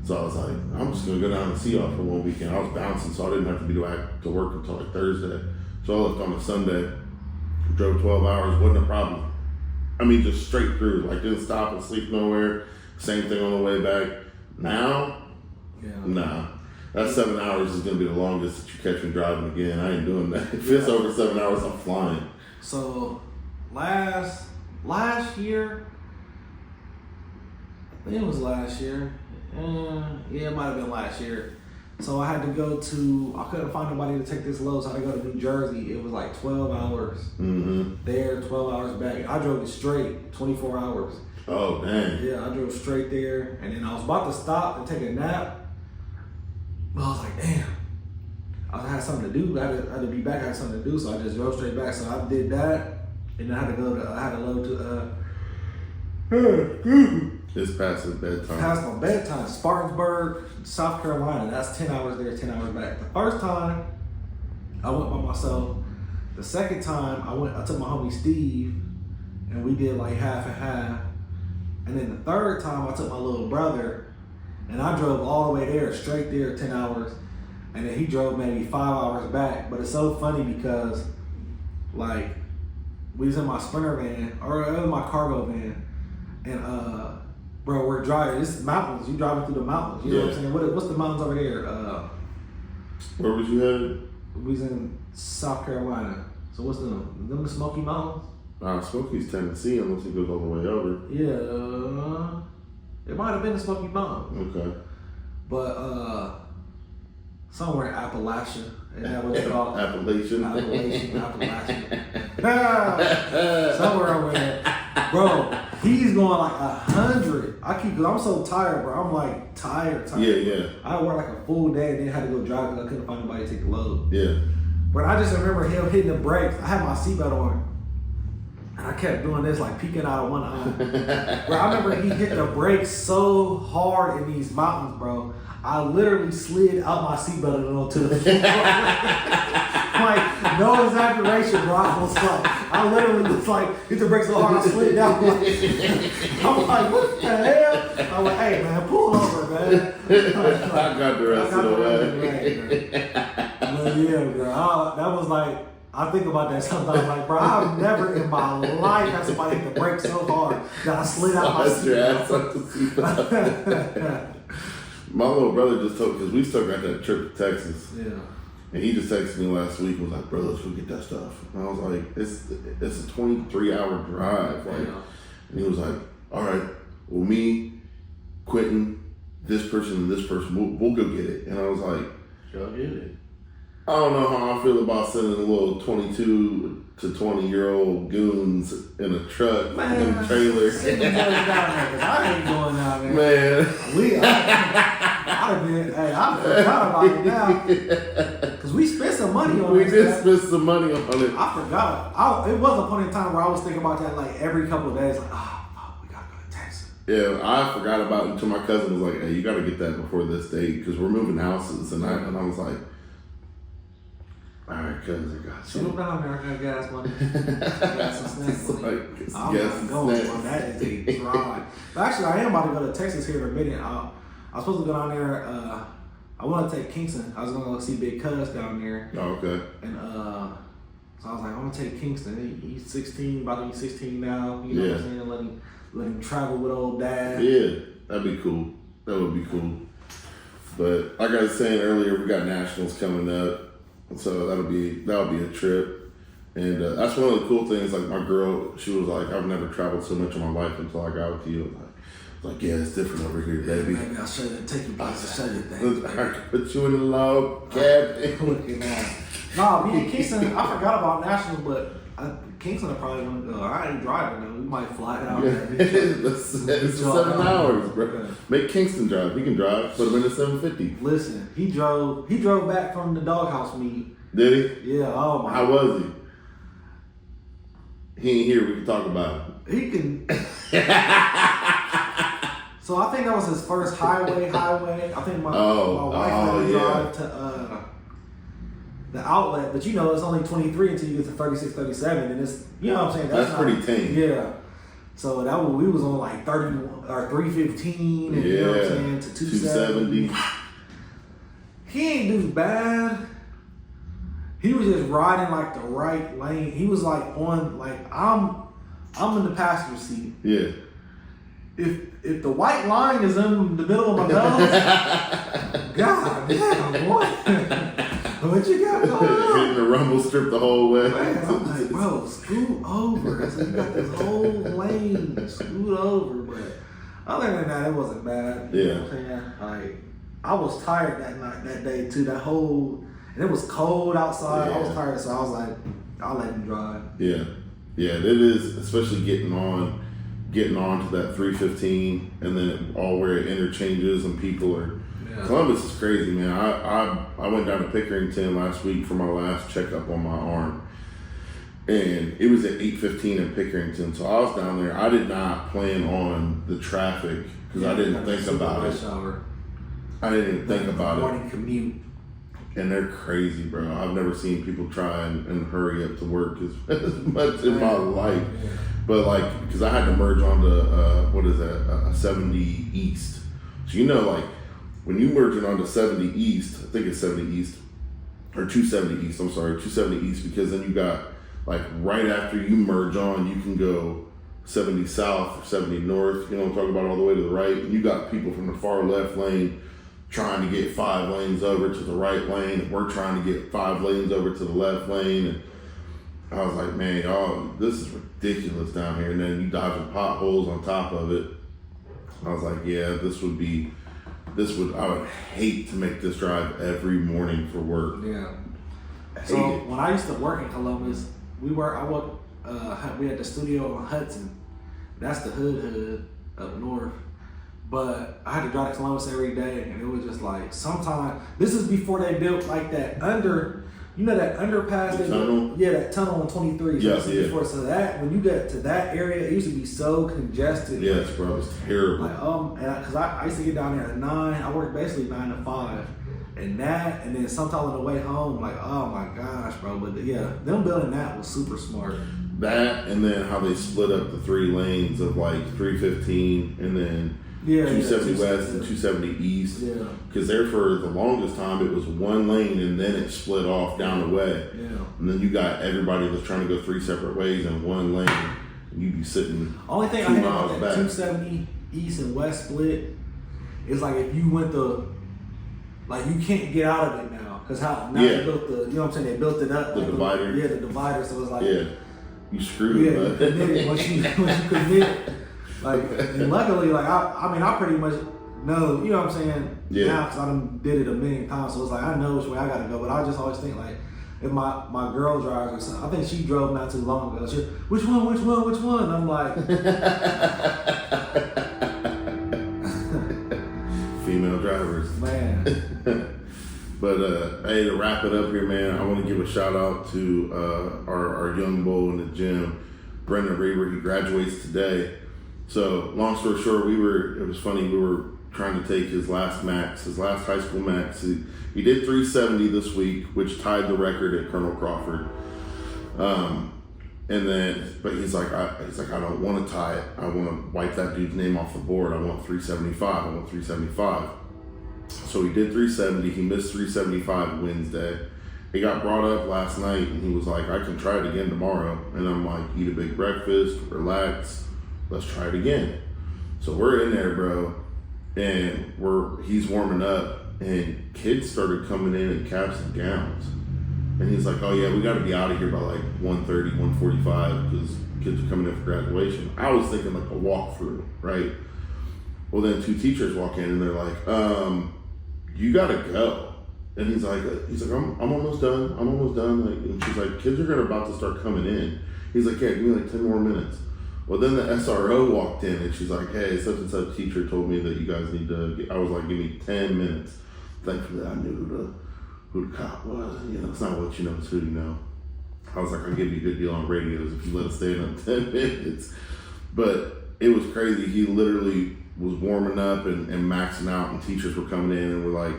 So I was like, I'm just going to go down and see y'all for one weekend. I was bouncing, so I didn't have to be back to work until like Thursday. So I left on a Sunday, drove 12 hours, wasn't a problem. I mean, just straight through, like didn't stop and sleep nowhere. Same thing on the way back. Now, nah. That 7 hours is gonna be the longest that you catch me driving again. I ain't doing that. If it's over 7 hours, I'm flying. So last year, I think it was last year. Yeah, it might have been last year. So I had to go I couldn't find nobody to take this load, so I had to go to New Jersey. It was like 12 hours there, 12 hours back. I drove it straight, 24 hours. Oh, dang. Yeah, I drove straight there. And then I was about to stop and take a nap. But I was like, damn. I had something to do. I had to be back. I had something to do, so I just drove straight back. So I did that. And then I had to load to, It's past his bedtime. Past my bedtime. Spartanburg, South Carolina. That's 10 hours there, 10 hours back. The first time, I went by myself. The second time, I took my homie Steve, and we did like half and half. And then the third time, I took my little brother, and I drove all the way there, straight there, 10 hours. And then he drove maybe 5 hours back. But it's so funny because, like, we was in my Sprinter van, or it was my cargo van, and Bro, we're driving. This is mountains. You driving through the mountains. You know what I'm saying? What's the mountains over there? Where was you headed? We was in South Carolina. So what's them the Smoky Mountains? Smoky's Tennessee, unless it goes all the way over. Yeah, it might have been the Smoky Mountains. Okay. But somewhere in Appalachia. Isn't that what it's called? Appalachian. Somewhere over there. Bro, he's going like 100. Cause I'm so tired, bro. I'm like tired. Yeah. I worked like a full day and then had to go drive because I couldn't find anybody to take the load. Yeah. But I just remember him hitting the brakes. I had my seatbelt on. And I kept doing this, like peeking out of one eye. Bro, I remember he hit the brakes so hard in these mountains, bro. I literally slid out my seatbelt and onto the floor. Like, no exaggeration, bro. I literally was like, hit the brakes so hard, I slid down. I'm like, what the hell? I'm like, hey, man, pull over, man. I got the rest of the way. But yeah, bro. That was like, I think about that sometimes. Like, bro, I've never in my life had somebody hit the brakes so hard that I slid out my seatbelt. My little brother just told, because we still got that trip to Texas. Yeah. And he just texted me last week and was like, bro, let's go get that stuff. And I was like, it's a 23-hour drive. Like, and he was like, all right, well, me, Quentin, this person, and this person, we'll go get it. And I was like, go get it. I don't know how I feel about sending a little 22 to 20-year-old goons in a truck in a trailer. Send them down there, because I ain't going down there. Man. I forgot about it now. Because we spent some money on it. We did spend some money on it. I forgot. It was a point in time where I was thinking about that like every couple of days. Like, we got to go to Texas. Yeah, I forgot about it until my cousin was like, hey, you got to get that before this date because we're moving houses. And I was like, all right, cousin, I got you. Slow down there, I got gas money. Got some snacks money. I'm not going on that. Is a drive. Actually, I am about to go to Texas here in a minute. I was supposed to go down there. I want to take Kingston. I was going to go see Big Cuz down there. Oh, okay. And so I was like, I'm going to take Kingston. He's 16, about to be 16 now. You know what I'm saying? Let him travel with old dad. Yeah, that'd be cool. That would be cool. But like I was saying earlier, we got nationals coming up. So that'll be a trip, and that's one of the cool things. Like my girl, she was like, "I've never traveled so much in my life until I got with you." I was like, "Yeah, it's different over here, baby." Maybe I'll show you, take you places, show you things. I put you in the log cabin. Nah, me and Kingston, I forgot about nationals, but Kingston will probably want to go. I ain't driving though. We might fly it out there. It's 7 hours, bro. Make Kingston drive. He can drive. Put him in the 750. Listen, he drove back from the doghouse meet. Did he? Yeah. Oh my. How was he? He ain't here. We can talk about it. He can. So I think that was his first highway. I think my wife had to drive to the outlet, but you know it's only 23 until you get to 36, 37, and it's, you know what I'm saying. That's pretty tame. Yeah. So we was on like 30 or 315, and you know what I'm saying, to 270. He ain't do bad. He was just riding like the right lane. He was like on, like I'm in the passenger seat. Yeah. If the white line is in the middle of my nose, God damn, boy. What you got going on? Hitting the rumble strip the whole way. Man, I'm like, bro, scoot over. So you got this whole lane, scoot over. But other than that, it wasn't bad. You know what I'm saying? Like, I was tired that day too. And it was cold outside. I was tired, so I was like, I'll let him drive. Yeah, it is, especially getting on to that 315, and then all where it interchanges and people are. Yeah. Columbus is crazy, man. I went down to Pickerington last week for my last checkup on my arm, and it was at 8:15 in Pickerington. So I was down there. I did not plan on the traffic because I didn't think about it. I didn't even think about it. Morning commute. And they're crazy, bro. I've never seen people try and hurry up to work as much in my life. Yeah. But like, because I had to merge onto a 70 East. So you know, like when you merge it onto 70 East, I think it's 70 East or 270 East. I'm sorry, 270 East, because then you got like right after you merge on, you can go 70 south or 70 north, you know, I'm talking about all the way to the right. And you got people from the far left lane trying to get 5 lanes over to the right lane, and we're trying to get 5 lanes over to the left lane. And I was like, man, y'all, this is ridiculous down here. And then you dodging potholes on top of it. I was like, yeah, I would hate to make this drive every morning for work. Yeah. So when I used to work in Columbus, we had the studio on Hudson. That's the hood up north. But I had to drive to Columbus every day, and it was just like, sometimes, this is before they built like that that underpass? Tunnel? Yeah, that tunnel on 23. So before, so that, when you get to that area, it used to be so congested. Yes, bro, it's terrible. Like, because I used to get down there at 9, I worked basically 9 to 5. And then sometime on the way home, like, oh my gosh, bro. But yeah, them building that was super smart. That, and then how they split up the 3 lanes of like 315 and then 270 west and 270 east. Yeah. Because there for the longest time, it was 1 lane and then it split off down the way. Yeah. And then you got everybody that's trying to go 3 separate ways in 1 lane. And you'd be sitting only thing 2 I hate miles about that back. 270 east and west split is like if you went like you can't get out of it now. Because they built you know what I'm saying? They built it up. The like divider. The divider. So it's like. Yeah. You screwed it. You committed. Once you commit. Like, and luckily, like, I pretty much know, you know what I'm saying? Yeah. Now, because I done did it a million times, so it's like, I know which way I gotta go, but I just always think, like, if my girl drives or something, I think she drove not too long ago, which one? I'm like... Female drivers. Man. But hey, to wrap it up here, man, I want to give a shout out to our young bull in the gym, Brendan Reber. He graduates today. So long story short, it was funny, we were trying to take his last high school max. He did 370 this week, which tied the record at Colonel Crawford. But he's like, I don't want to tie it. I want to wipe that dude's name off the board. I want 375. So he did 370. He missed 375 Wednesday. He got brought up last night, and he was like, I can try it again tomorrow. And I'm like, eat a big breakfast, relax, let's try it again. So we're in there, bro, and he's warming up, and kids started coming in caps and gowns. And he's like, oh yeah, we got to be out of here by like 1:30, 1:45 because kids are coming in for graduation. I was thinking like a walkthrough, right? Well, then 2 teachers walk in and they're like, you gotta go. And he's like, I'm almost done. Like, and she's like, kids are about to start coming in. He's like, yeah, give me like 10 more minutes. Well, then the SRO walked in and she's like, hey, such and such teacher told me that you guys need to, I was like, give me 10 minutes. Thankfully, I knew who the cop was. You know, it's not what you know, it's who you know. I was like, I'll give you a good deal on radios if you let us stay in 10 minutes. But it was crazy. He literally was warming up and maxing out, and teachers were coming in and were like,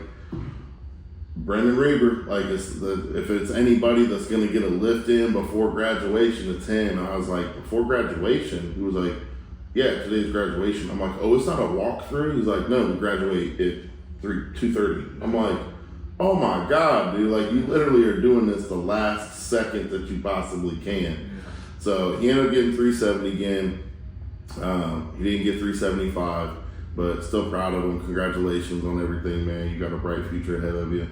Brendan Reber, like if it's anybody that's gonna get a lift in before graduation, it's him. And I was like, before graduation? He was like, yeah, today's graduation. I'm like, oh, it's not a walkthrough? He's like, no, we graduate at 2:30. I'm like, oh my God, dude, like you literally are doing this the last second that you possibly can. So he ended up getting 370 again. He didn't get 375, but still proud of him. Congratulations on everything, man. You got a bright future ahead of you.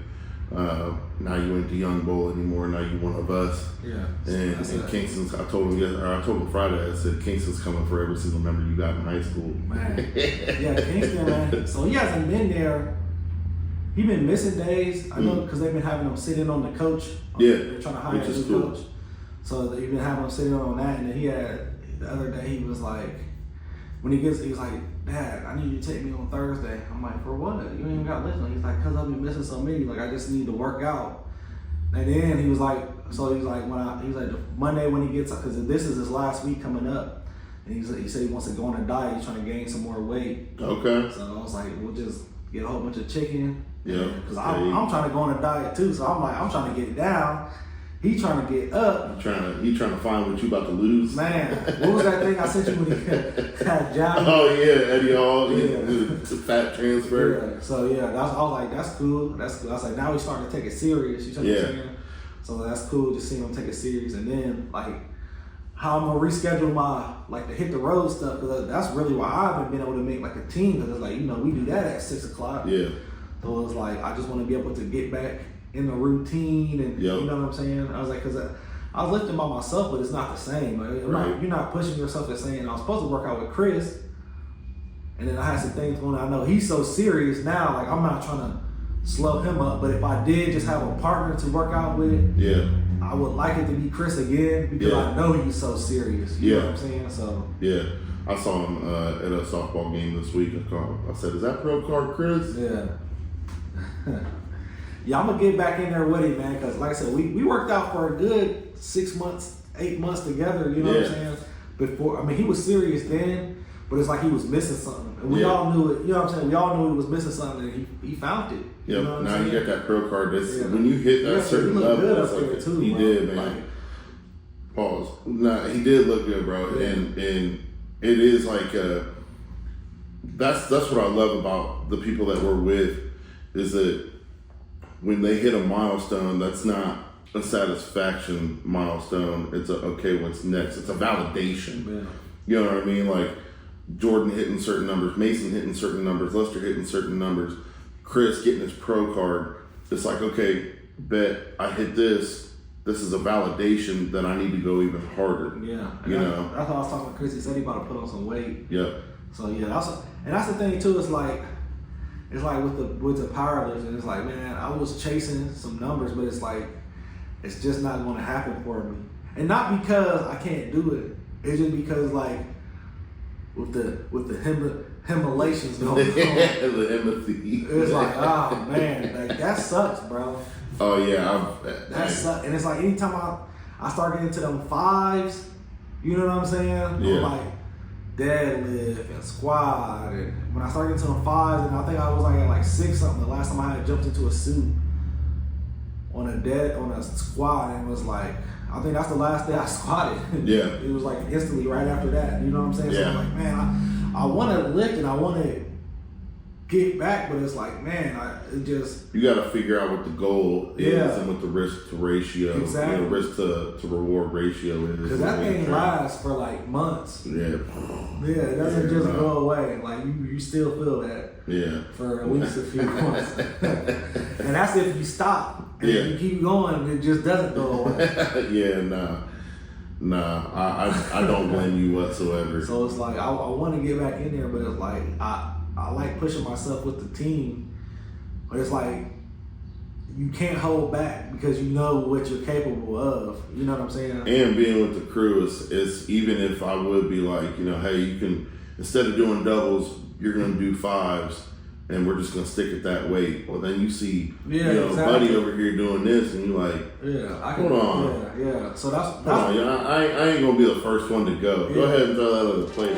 Now you ain't the young bull anymore. Now you one of us. Yeah. And Kingston's. I told him Friday. I said Kingston's coming for every single number you got in high school. Man. Yeah, Kingston, man. So he hasn't been there. He been missing days. I know because they've been having him sitting on the coach. They're trying to hire a new coach. So they've been having him sitting on that, and then he had the other day. He was like, he was like, Dad, I need you to take me on Thursday. I'm like, for what? You ain't even got listening. He's like, cause I've been missing so many. Like, I just need to work out. And then he was like, the Monday when he gets, cause this is his last week coming up. And he said he wants to go on a diet. He's trying to gain some more weight. Okay. So I was like, we'll just get a whole bunch of chicken. Yeah. Cause I'm trying to go on a diet too. So I'm like, I'm trying to get it down. He trying to get up. He trying to find what you about to lose. Man, what was that thing I sent you when he had Johnny? Oh yeah, Eddie Hall. Yeah. The fat transfer. Yeah. So yeah, I was like, that's cool. I was like, now he's starting to take it serious. You know what I'm saying? So that's cool to see him take it serious. And then like how I'm gonna reschedule my like the hit the road stuff, because that's really why I haven't been able to make like a team, because it's like, you know, we do that at 6 o'clock. Yeah. So it's like I just want to be able to get back in the routine, and you know what I'm saying. I was like, because I was lifting by myself, but it's not the same. Like, you're not pushing yourself the same. I was supposed to work out with Chris, and then I had some things going on. I know he's so serious now. Like, I'm not trying to slow him up, but if I did just have a partner to work out with, I would like it to be Chris again, because I know he's so serious. You know what I'm saying? So I saw him at a softball game this week. I said, "Is that pro card Chris?" Yeah. Yeah, I'm gonna get back in there with him, man, because like I said, we worked out for a good 6 months, 8 months together. You know what I'm saying? Before, I mean, he was serious then, but it's like he was missing something, and we all knew it. You know what I'm saying? We all knew he was missing something, and he found it. Yep. You know now you got that pro card. When you hit that certain level, that's like too, he bro. did, man. Like, Pause. Nah, he did look good, bro, and it is like that's what I love about the people that we're with, is that when they hit a milestone, that's not a satisfaction milestone. It's okay, what's next? It's a validation. Yeah. You know what I mean? Like Jordan hitting certain numbers, Mason hitting certain numbers, Lester hitting certain numbers, Chris getting his pro card. It's like, okay, bet I hit this. This is a validation that I need to go even harder. Yeah. You know? That's how I was talking to Chris. He said he about to put on some weight. Yep. So yeah, that's the thing too. It's like with the powerlifters, and it's like, man, I was chasing some numbers, but it's like it's just not going to happen for me. And not because I can't do it. It's just because like with the Himalayations going on, the empathy. it's like, oh man, like that sucks, bro. Oh yeah, That sucks. And it's like anytime I start getting into them fives, you know what I'm saying? Yeah. I'm like deadlift and squat, and when I started getting to them fives, and I think I was like at like 6 something the last time I had jumped into a suit on a squat, and it was like, I think that's the last day I squatted. Yeah. It was like instantly right after that. You know what I'm saying? Yeah. So I'm like, man, I want to lift and I want to get back, but it's like, man, you got to figure out what the goal is and what the risk to ratio, risk to reward ratio is. Because that thing lasts for like months. Yeah, it doesn't just go away. Like you still feel that for at least a few months, and that's if you stop. And if you keep going, it just doesn't go away. Nah, I don't blame you whatsoever. So it's like I want to get back in there, but it's like I like pushing myself with the team, but it's like you can't hold back because you know what you're capable of. You know what I'm saying? And being with the crew is even if I would be like, you know, hey, you can, instead of doing doubles, you're gonna do fives, and we're just gonna stick it that way. Well, then you see, buddy over here doing this, and you're like, hold on. So that's I ain't gonna be the first one to go. Go ahead and throw that other plate.